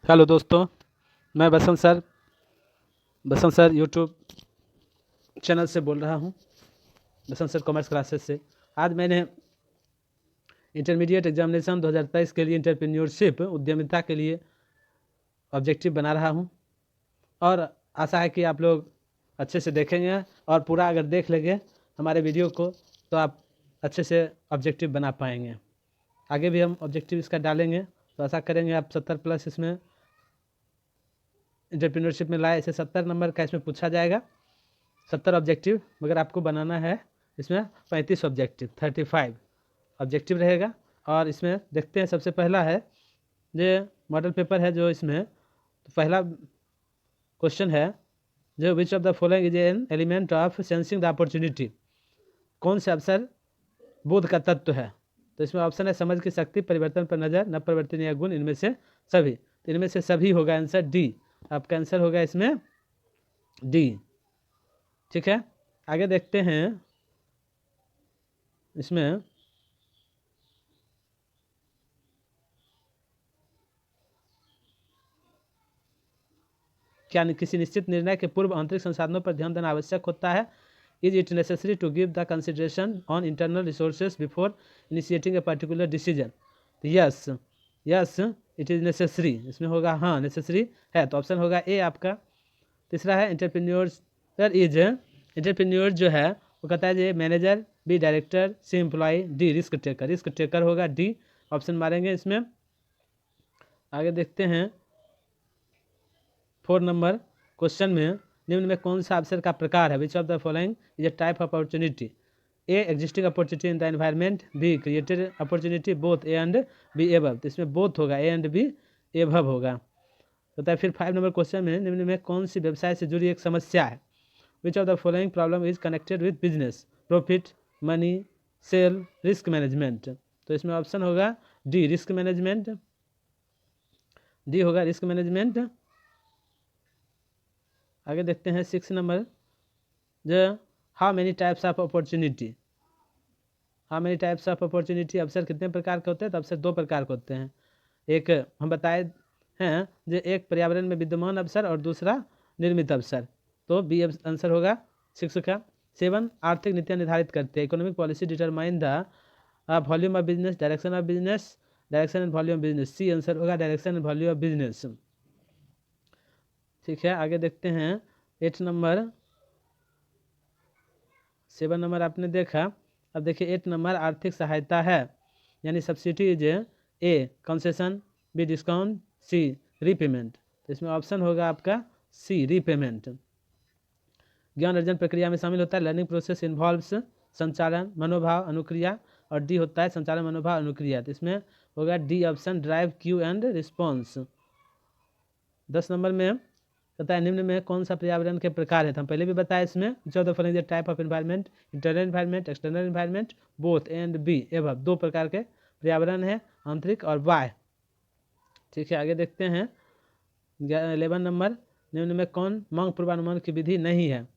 Hello दोस्तों, मैं बसंत sir YouTube channel से बोल रहा हूँ। बसंत सर कॉमर्स क्लासेस से। आज मैंने इंटरमीडिएट एग्जामिनेशन 2023 के लिए एंटरप्रेन्योरशिप उद्यमिता के लिए ऑब्जेक्टिव बना रहा हूँ और आशा है कि आप लोग अच्छे से देखेंगे और पूरा अगर देख लेंगे हमारे वीडियो को तो आप अच्छे से ऑब्जेक्टिव बना पाएंगे। आगे भी हम ऑब्जेक्टिव इसका डालेंगे तो आशा करेंगे आप 70+ इसमें एंटरप्रेन्योरशिप में लाए। ऐसे 70 नंबर का इसमें पूछा जाएगा, 70 ऑब्जेक्टिव, मगर आपको बनाना है इसमें 35 ऑब्जेक्टिव, 35 ऑब्जेक्टिव रहेगा। और इसमें देखते हैं, सबसे पहला है जो मॉडल पेपर है, जो इसमें तो पहला क्वेश्चन है जो विच of the following is an element of sensing the opportunity. कौन से अवसर बोध का तत्व है? तो इसमें ऑप्शन है समझ की शक्ति, परिवर्तन पर नज़र, न परिवर्तनीय गुण, इनमें से सभी। तो इनमें से सभी होगा आंसर डी। आपका आंसर होगा इसमें डी। ठीक है, आगे देखते हैं। इसमें क्या किसी निश्चित निर्णय के पूर्व आंतरिक संसाधनों पर ध्यान देना आवश्यक होता है? Is it necessary to give the consideration on internal resources before initiating a particular decision? Yes, yes it is necessary. इसमें होगा हाँ नेसेसरी है, तो ऑप्शन होगा ए आपका। तीसरा है एंटरप्रेन्योर जो है वो कहता है ये manager, B director, C employ, D risk taker. Risk taker होगा डी, ऑप्शन मारेंगे इसमें। आगे देखते हैं 4 नंबर क्वेश्चन में निम्न में कौन सा अवसर का प्रकार है? Which of the following is a type of opportunity? A existing opportunity in the environment, B created opportunity, both A and B above. तो इसमें बोथ होगा, ए एंड बी एबव होगा। होता है फिर 5 नंबर क्वेश्चन में निम्न में कौन सी व्यवसाय से जुड़ी एक समस्या है? Which of the following problem is connected with business? Profit, money, sale, risk management. तो इसमें ऑप्शन होगा डी रिस्क मैनेजमेंट, डी होगा रिस्क मैनेजमेंट। आगे देखते हैं 6 नंबर जो how many types of opportunity. How many types of opportunity, अवसर कितने प्रकार के होते हैं? तो अवसर 2 प्रकार के होते हैं। एक हम बताए हैं जो एक पर्यावरण में विद्यमान अवसर और दूसरा निर्मित अवसर। तो बी आंसर होगा 6 का। 7 आर्थिक नीतियाँ निर्धारित करते हैं। Economic policy determine the volume of business, direction of business, direction and volume of business. C answer होगा direction and volume of business. ठीक है, आगे देखते हैं 8 नंबर। 7 नंबर आपने देखा, अब देखिए 8 नंबर आर्थिक सहायता है, यानी subsidy is a concession, B discount, C repayment. तो इसमें ऑप्शन होगा आपका सी रीपेमेंट। ज्ञान अर्जन प्रक्रिया में शामिल होता है लर्निंग प्रोसेस इन्वॉल्व्स संचालन, मनोभाव, अनुक्रिया, और डी होता है संचालन, मनोभाव, अनुक्रिया। तो इसमें होगा D option drive, Q and response. 10 number में कहता है निम्न में कौन सा पर्यावरण के प्रकार है? तो हम पहले भी बताया इसमें जो the following type of environment, internal environment, external environment, both A and B above. 2 प्रकार के पर्यावरण है, आंतरिक और बाह्य। ठीक है, आगे देखते हैं 11 नंबर निम्न में कौन मांग पूर्वानुमान की विधि नहीं है?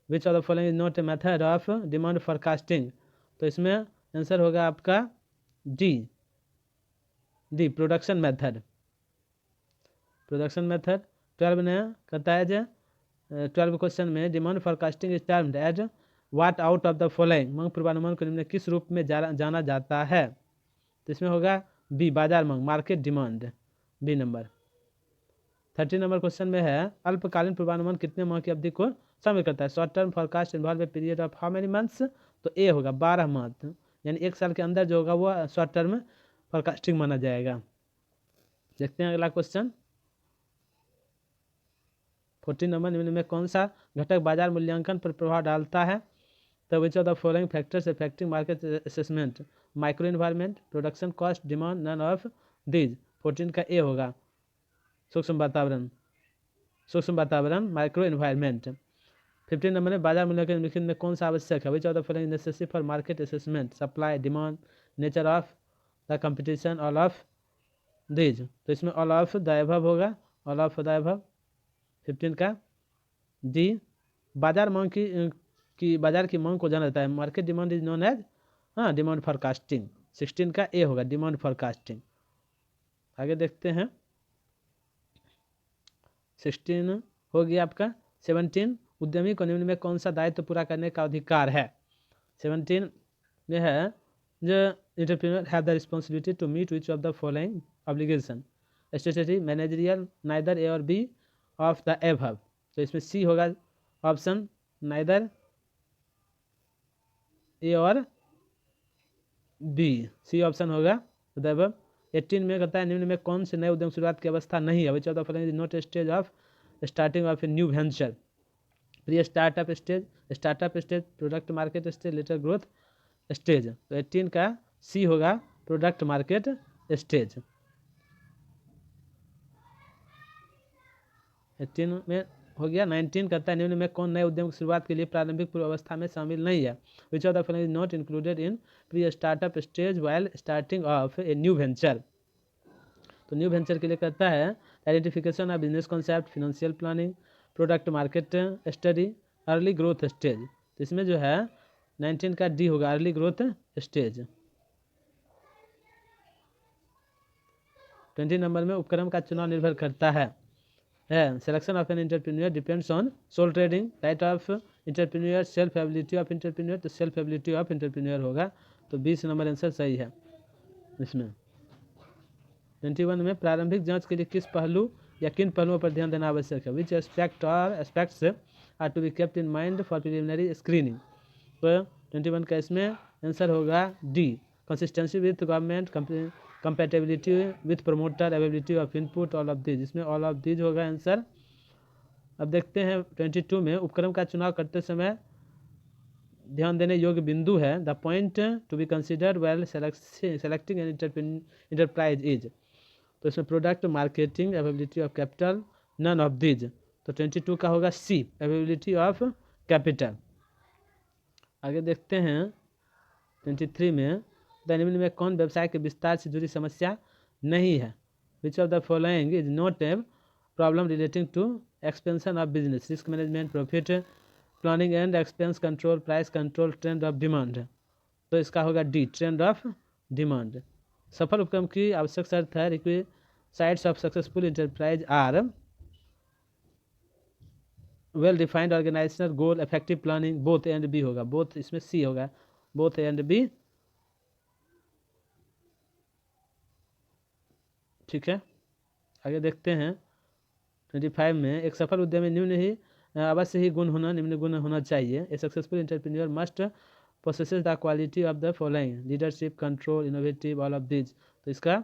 Which of the following is not a method of demand forecasting. तो इसमें आंसर होगा आपका D, D production method. Production method 12 ने कहता है जो 12 क्वेश्चन में demand forecasting is termed as what out of the following. मांग पूर्वानुमान को निम्न किस रूप में जाना जाता है? तो इसमें होगा बी बाजार मांग, market demand, B number. 13 number question में है अल्पकालीन पूर्वानुमान कितने माह की अवधि को शामिल करता है? Short term forecast involve a period of how many months? तो ए होगा 12 माह, यानी 1 साल के अंदर जो होगा वो शॉर्ट टर्म फॉरकास्टिंग माना जाएगा। देखते हैं अगला क्वेश्चन 14 नंबर निम्न में कौन सा घटक बाजार मूल्यांकन पर प्रभाव डालता है? तो which of the following factors affecting market assessment? Micro environment, production cost, demand, none of these. 14 का ए होगा सूक्ष्म वातावरण, माइक्रो इन्वायरमेंट। 15 नंबर में बाजार मूल्यांकन में कौन सा आवश्यक है? Which of the following necessary for market assessment? Supply, demand, nature of the competition, all of these. तो इसमें ऑल ऑफ द अबव होगा, ऑल ऑफ द अबव। 15 का डी बाजार मांग की बाजार की मांग को जाना जाता है, market demand is known as demand forecasting. 16 का ए होगा डिमांड फॉरकास्टिंग। आगे देखते हैं 16 हो गया आपका। 17 उद्यमी को निम्न में कौन सा दायित्व पूरा करने का अधिकार है। 17 में है the entrepreneur have the responsibility to meet which of the following obligation statutory managerial neither A और बी ऑफ द एबव। तो इसमें सी होगा ऑप्शन, नाइदर ए और बी, सी ऑप्शन होगा द एबव। 18 में कहता है निम्न में कौन से नए उद्यम शुरुआत की अवस्था नहीं है। Which of the following is not stage of starting of a new venture. Pre startup stage, startup stage, product market stage, later growth stage. तो 18 का सी होगा प्रोडक्ट मार्केट स्टेज। 18 में हो गया। 19 कहता है निम्न में कौन नए उद्यम की शुरुआत के लिए प्रारंभिक पूर्व अवस्था में शामिल नहीं है। Which of the following is not included in pre startup stage while starting of a new venture. तो न्यू वेंचर के लिए कहता है identification of business concept, financial planning, product market study, early growth stage. तो इसमें जो है 19 का डी होगा अर्ली ग्रोथ स्टेज। 20 नंबर में उपक्रम का चुनाव निर्भर करता है selection of an entrepreneur depends on sole trading, right of entrepreneur, self ability of entrepreneur. तो सेल्फ एबिलिटी ऑफ एंटरप्रेन्योर होगा। तो 20 नंबर आंसर सही है इसमें। 21 में प्रारंभिक जांच के लिए किस पहलू या किन पहलुओं पर ध्यान देना आवश्यक है। विच एस्पेक्ट और aspects are to be kept in mind for preliminary screening. तो 21 का इसमें आंसर होगा D, consistency with government, compatibility with promoter, availability of input, all of these. इसमें ऑल ऑफ दीज होगा आंसर। अब देखते हैं 22 में उपक्रम का चुनाव करते समय ध्यान देने योग्य बिंदु है। The point to be considered while selecting an enterprise is. तो इसमें product marketing, availability of capital, none of these. तो 22 का होगा सी, अवेलेबिलिटी ऑफ कैपिटल। आगे देखते हैं 23 में निम्न में कौन व्यवसाय के विस्तार से जुड़ी समस्या नहीं है। Which of the following is not a problem relating to expansion of business, risk management, profit planning and expense control, price control, trend of demand. तो इसका होगा डी, ट्रेंड ऑफ डिमांड। सफल उपक्रम की आवश्यक शर्त है requisites of successful enterprise are well defined organisational goal, effective planning, both and B होगा। बोथ इसमें सी होगा, बोथ एंड बी। ठीक है, आगे देखते हैं 25 में एक सफल उद्यमी निम्न ही अवश्य ही गुण होना चाहिए। ए successful entrepreneur must possesses the quality of the following, leadership, control, innovative, all of these. तो इसका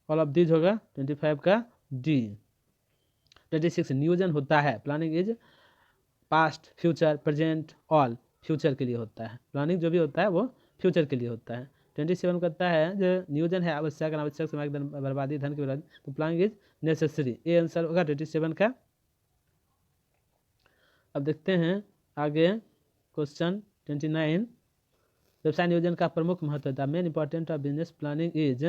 ऑल ऑफ दीज होगा 25 का डी। 26 नियोजन होता है। Planning is past, future, present, all future के लिए होता है। प्लानिंग जो भी होता है वो फ्यूचर के लिए होता है। 27 कहता है जो नियोजन है आवश्यक अनावश्यक समय की बर्बादी, धन की बर्बादी। तो प्लानिंग इज नेसेसरी, ये आंसर होगा 27 का। अब देखते हैं आगे क्वेश्चन 29। व्यवसाय नियोजन का प्रमुख महत्व था। Main important of business planning is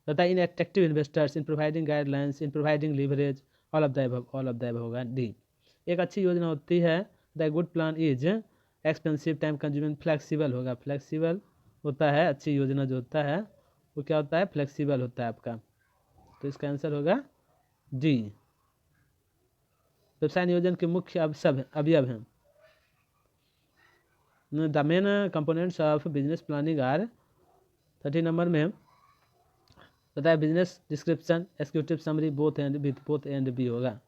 तथा in attractive investors, in providing guidelines, in providing leverage, all of the above. All of the above होगा डी। एक अच्छी योजना होती है। The good plan is expensive, time consuming, flexible होगा। Flexible होता है, अच्छी योजना जो होता है वो क्या होता है, फ्लेक्सिबल होता है आपका। तो इसका आंसर होगा डी। व्यवसाय नियोजन के मुख्य अवयव हैं। The main components of business planning are 30 number में बताया business description, executive summary, both and B होगा।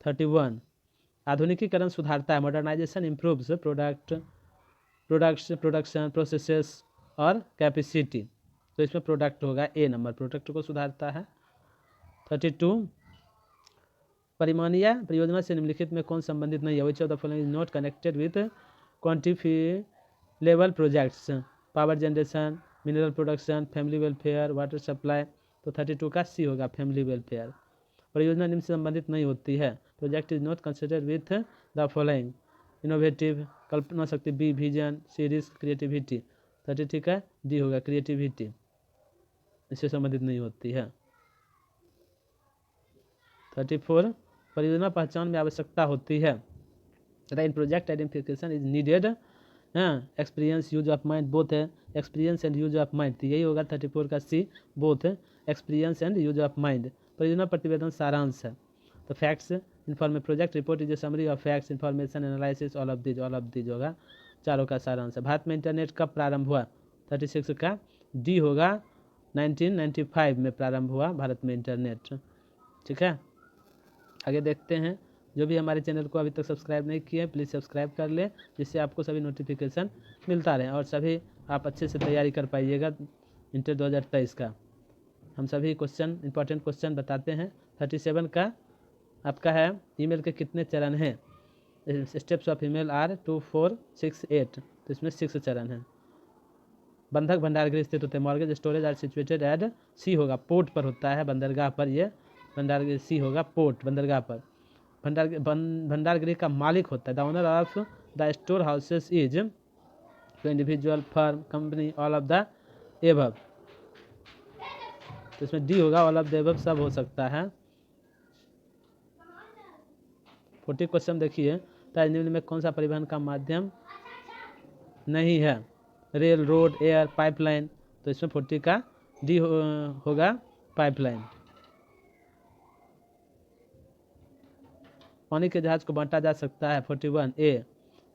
31 आधुनिकीकरण सुधारता है। मॉडर्नाइजेशन इम्प्रूव्स प्रोडक्शन प्रोसेसेस और कैपेसिटी। तो इसमें प्रोडक्ट होगा ए नंबर, प्रोडक्ट को सुधारता है। 32 परिमाणीय परियोजना से निम्नलिखित में कौन संबंधित नहीं है। Which of the following is not connected with quantifiable projects, power generation, mineral production, family welfare, water supply. तो 32 का सी होगा, फैमिली वेलफेयर। परियोजना निम्न से संबंधित नहीं होती है। Project is not considered with the following, innovative, कल्पना शक्ति, B vision, C risk, creativity. 32 का डी होगा, क्रिएटिविटी, इससे संबंधित नहीं होती है। 34 परियोजना पहचान में आवश्यकता होती है तथा in project identification is needed हाँ, experience use of mind both है, experience and use of mind, तो यही होगा 34 का C, both experience and use of mind. परियोजना प्रतिवेदन सारांश है, तो facts information, project report is a summary of facts information analysis, all of these होगा, चारों का सारांश है। भारत में इंटरनेट कब प्रारंभ हुआ? 36 का डी होगा, 1995 में प्रारंभ हुआ भारत में इंटरनेट। ठीक है, आगे देखते हैं। जो भी हमारे चैनल को अभी तक सब्सक्राइब नहीं किए प्लीज़ सब्सक्राइब कर लें, जिससे आपको सभी नोटिफिकेशन मिलता रहे और सभी आप अच्छे से तैयारी कर पाइएगा इंटर 2023 का। हम सभी क्वेश्चन, इंपॉर्टेंट क्वेश्चन बताते हैं। 37 का आपका है, ईमेल के कितने चरण हैं? स्टेप्स ऑफ ईमेल आर 2, 4, 6, 8, तो इसमें 6 चरण हैं। बंधक भंडारगृह स्थित होते हैं, mortgage storage are situated at, C होगा पोर्ट पर होता है, बंदरगाह पर, ये भंडारगृह, सी होगा पोर्ट, बंदरगाह पर। भंडारगृह का मालिक होता है, the owner of the store houses is individual, firm, company, all of the above, तो इसमें डी होगा, ऑल ऑफ द एबव सब हो सकता है। 40 क्वेश्चन देखिए, निम्न में कौन सा परिवहन का माध्यम नहीं है? रेल, रोड, एयर, पाइपलाइन, तो इसमें 40 का डी होगा, पाइपलाइन। पानी के जहाज को बांटा जा सकता है, 41 ए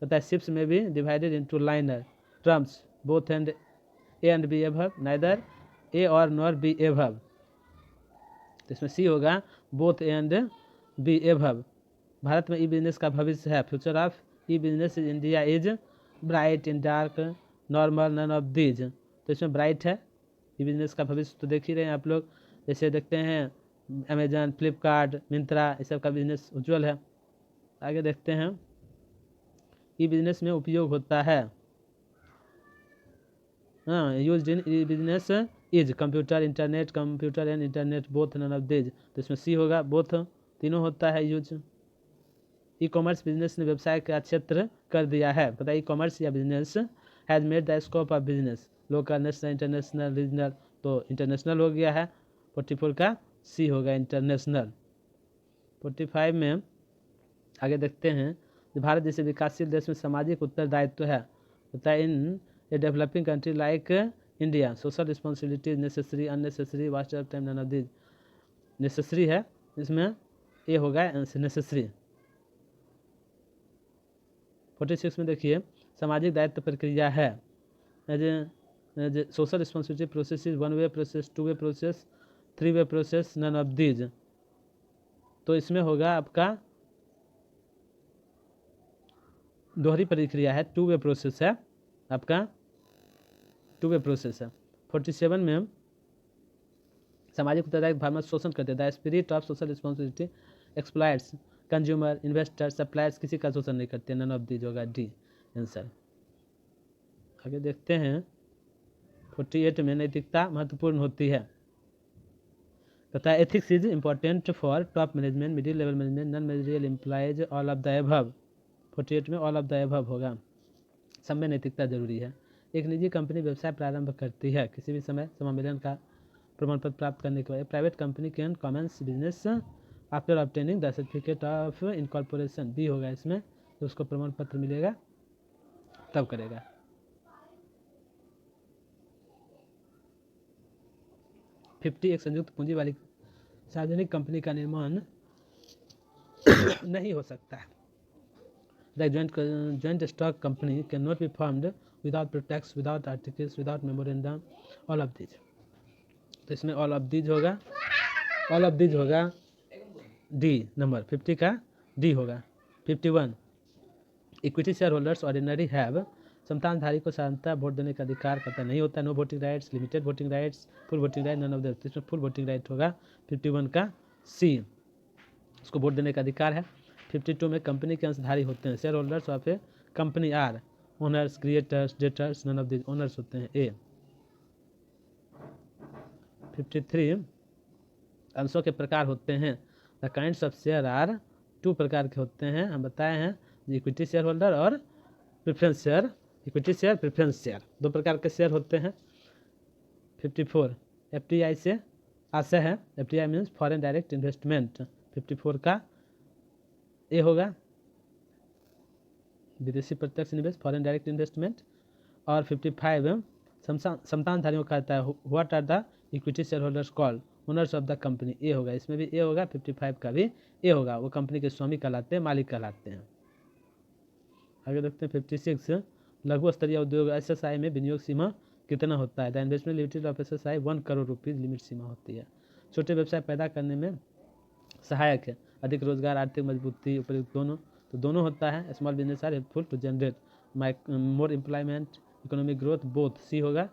होता है, शिप्स में भी divided into liner, tramps, both and A and B above, neither A और नॉर बी एबव, तो इसमें सी होगा, बोथ एंड बी एबव। भारत में ई बिजनेस का भविष्य है, future of e business in India is bright, in dark, normal, none of these, तो इसमें ब्राइट है। ई बिजनेस का भविष्य तो देख ही रहे हैं आप लोग, जैसे देखते हैं अमेजन, फ्लिपकार्ट, मिंत्रा, इस सब का बिजनेस उज्ज्वल है। आगे देखते हैं, ई बिजनेस में उपयोग होता है, हाँ, use in e business is computer, internet, computer and internet, both, none of these, तो इसमें सी होगा, बोथ, तीनों होता है यूज। ई कॉमर्स बिजनेस ने व्यवसाय का क्षेत्र कर दिया है, पता है, ई कॉमर्स या business has made the scope of business local, national, international, regional, तो इंटरनेशनल हो गया है। 44 का सी होगा, इंटरनेशनल। 45 में आगे देखते हैं, भारत जैसे विकासशील देश में सामाजिक उत्तरदायित्व है, पता है, in a developing country like India social responsibility necessary, unnecessary, waste of time, none of these, necessary है, इसमें ए होगा नेसेसरी। 46 में देखिए, सामाजिक दायित्व प्रक्रिया है, social responsibility process is 1 way process, 2 way process, 3 way process, none of these, तो इसमें होगा आपका दोहरी प्रक्रिया है, 2 वे प्रोसेस है, आपका 2 वे प्रोसेस है। 47 में सामाजिक उत्तरदायित्व भावना शोषण करते हैं, the spirit of social responsibility exploits consumer, investor, suppliers, किसी का शोषण नहीं करते, नन ऑफ दीज होगा डी आंसर। आगे देखते हैं, 48 में नैतिकता महत्वपूर्ण होती है, पता है, ethics is important for top management, middle level management, non managerial employees, all of the above, 48 में ऑल ऑफ द एबव होगा, सब में नैतिकता जरूरी है। एक निजी कंपनी व्यवसाय प्रारंभ करती है, किसी भी समय समावेलन का प्रमाण पत्र प्राप्त करने के बाद, private company can commence business after obtaining the certificate of incorporation, B होगा इसमें, तो उसको प्रमाण पत्र मिलेगा तब करेगा। एक संयुक्त पूंजी वाली सार्वजनिक कंपनी का निर्माण नहीं हो सकता है, the joint stock company cannot be formed without pretext, without articles, without memorandum, all of these, तो इसमें ऑल ऑफ दीज होगा, ऑल ऑफ दीज होगा डी नंबर, 50 का डी होगा। 51 equity share holders ordinary have, संतानधारी को साधारणतः वोट देने का अधिकार पता नहीं होता, no voting rights, limited voting rights, full voting right, none of the, इसमें फुल वोटिंग राइट होगा, 51 का सी, उसको वोट देने का अधिकार है। 52 में कंपनी के अंशधारी होते हैं, shareholders of a company are owners, creators, debtors, none of this, owners होते हैं ए। 53 अंशों के प्रकार होते हैं, the kinds of share are 2 प्रकार के होते हैं, हम बताए हैं, इक्विटी शेयर होल्डर और preference share, equity share, preference share, 2 प्रकार के शेयर होते हैं। 54 एफटीआई से आशय है, FTI means foreign direct investment, 54 का ए होगा। विदेशी प्रत्यक्ष निवेश फॉरेन डायरेक्ट इन्वेस्टमेंट। और 55 समतानधारियों का कहता है what are the equity share holders called owners of the company. A होगा, इसमें भी ए होगा, 55 का भी ए होगा, वो कंपनी के स्वामी कहलाते हैं, मालिक कहलाते हैं। आगे देखते हैं 56 लघु स्तरीय उद्योग एसएसआई में विनियोग सीमा कितना होता है। The investment limited of SSI 1 crore rupees limit सीमा होती है। छोटे व्यवसाय पैदा करने में सहायक है, अधिक रोजगार, आर्थिक मजबूती, उपयुक्त दोनों, तो दोनों होता है। Small business are helpful to generate more employment, economic growth, both, C होगा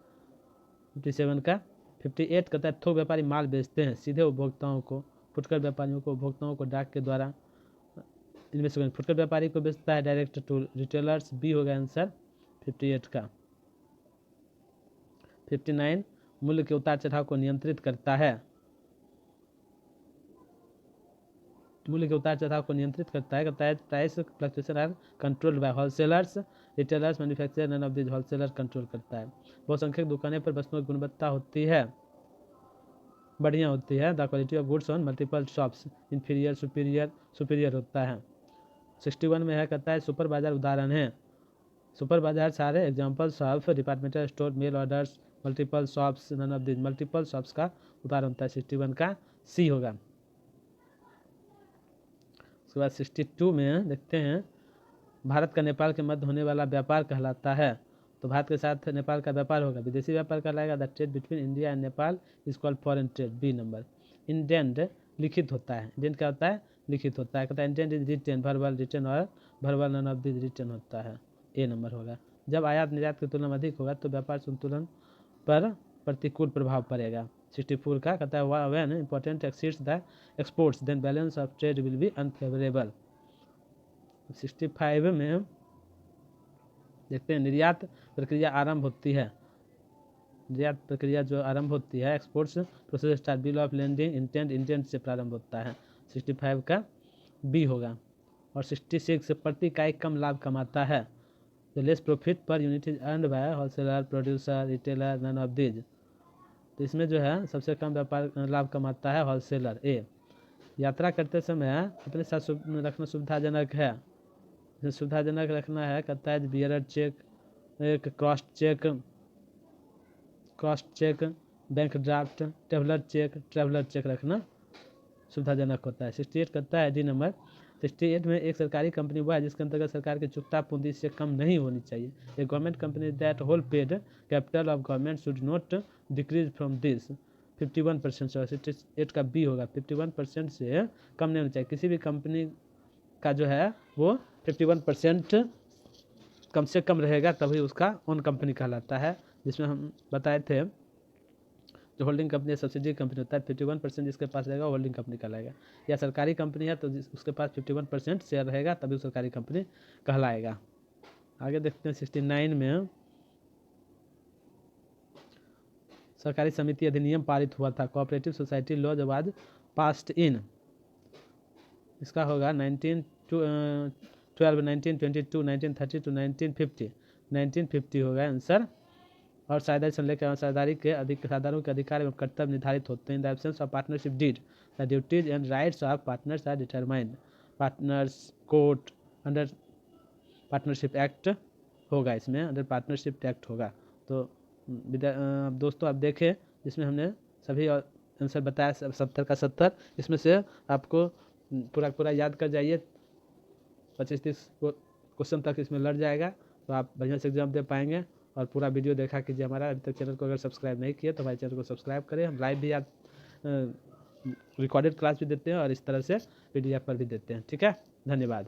57 का। 58 कहता है थोक व्यापारी माल बेचते हैं सीधे उपभोक्ताओं को, फुटकर व्यापारियों को उपभोक्ताओं को डाक के द्वारा इन्वेस्ट करें। फुटकर व्यापारी को बेचता है डायरेक्ट टू रिटेलर्स, बी होगा आंसर 58 का। 59 मूल्य के उतार चढ़ाव को नियंत्रित करता है, मूल्य के उतार चढ़ाव को नियंत्रित करता है, कहता है price fluctuation are controlled by wholesalers, retailers, manufacturer, none of this wholesaler control करता है। बहुसंख्यक दुकानें पर वस्तुओं की गुणवत्ता होती है, बढ़िया होती है। The quality of goods on multiple shops inferior, superior होता है। 61 में है, कहता है सुपर बाजार उदाहरण है। सुपर बाजार सारे examples of departmental store, mail orders, multiple shops, none of this, multiple shops का उदाहरण होता है। 61 का सी होगा। उसके बाद 62 में देखते हैं भारत का नेपाल के मध्य होने वाला व्यापार कहलाता है, तो भारत के साथ नेपाल का व्यापार होगा, विदेशी व्यापार कहलाएगा। The trade between India and Nepal is called foreign trade, B number. Indent लिखित होता है, इंडेंट क्या होता है, लिखित होता है, कहता है indent is written, verbal written और verbal none of this written होता है, ए नंबर होगा। जब आयात निर्यात की तुलना में अधिक होगा तो व्यापार संतुलन पर प्रतिकूल प्रभाव पड़ेगा। 64 का कहता है when important exceeds the exports then balance of trade will be unfavourable. 65 में देखते हैं निर्यात प्रक्रिया आरंभ होती है, निर्यात प्रक्रिया जो आरंभ होती है, exports process start, bill of landing intent से प्रारंभ होता है। 65 का बी होगा। और 66 प्रति इकाई कम लाभ कमाता है, the less profit per unit is earned by wholesaler, producer, retailer, none of this, तो इसमें जो है सबसे कम व्यापार लाभ कमाता है होलसेलर, ए। यात्रा करते समय अपने साथ रखना सुविधाजनक है, सुविधाजनक रखना है, कहता है बियरर चेक, एक cross cheque, bank draft, traveller cheque रखना सुविधाजनक होता है। 68 कहता है डी नंबर। 68 में एक सरकारी कंपनी वह है जिसके अंतर्गत सरकार की चुकता पूंजी से कम नहीं होनी चाहिए। A government company that whole paid capital of government should not decrease from this 51%। 68 का बी होगा, 51% से कम नहीं होना चाहिए। किसी भी कंपनी का जो है वो 51% कम से कम रहेगा तभी उसका ओन कंपनी कहलाता है, जिसमें हम बताए थे जो होल्डिंग कंपनी सब्सिडी कंपनी होता है 51% जिसके पास रहेगा होल्डिंग कंपनी कहलाएगा। या सरकारी कंपनी है तो उसके पास 51% शेयर रहेगा तभी सरकारी कंपनी कहलाएगा। आगे देखते हैं 69 में सरकारी समिति अधिनियम पारित हुआ था, कोऑपरेटिव सोसाइटी लॉ जब आज पास्ड इन, इसका होगा 1912, 1922, 1930 to 1950, 1950 होगा आंसर। और साझेदारी संलेख के साझेदारी के साझेदारों के अधिकार एवं कर्तव्य निर्धारित होते हैं। In the absence of partnership deed the duties and rights of partners are determined, partners court under partnership act होगा, इसमें अंडर पार्टनरशिप एक्ट होगा। तो दोस्तों आप देखें जिसमें हमने सभी आंसर बताया 70 का 70, इसमें से आपको पूरा याद कर जाइए, 25-30 क्वेश्चन तक इसमें लड़ जाएगा, तो आप बढ़िया से एग्जाम दे पाएंगे। और पूरा वीडियो देखा कीजिए हमारा, अभी तक चैनल को अगर सब्सक्राइब नहीं किया तो हमारे चैनल को सब्सक्राइब करें। हम लाइव भी रिकॉर्डेड क्लास भी देते हैं और इस तरह से PDF पर भी देते हैं। ठीक है, धन्यवाद।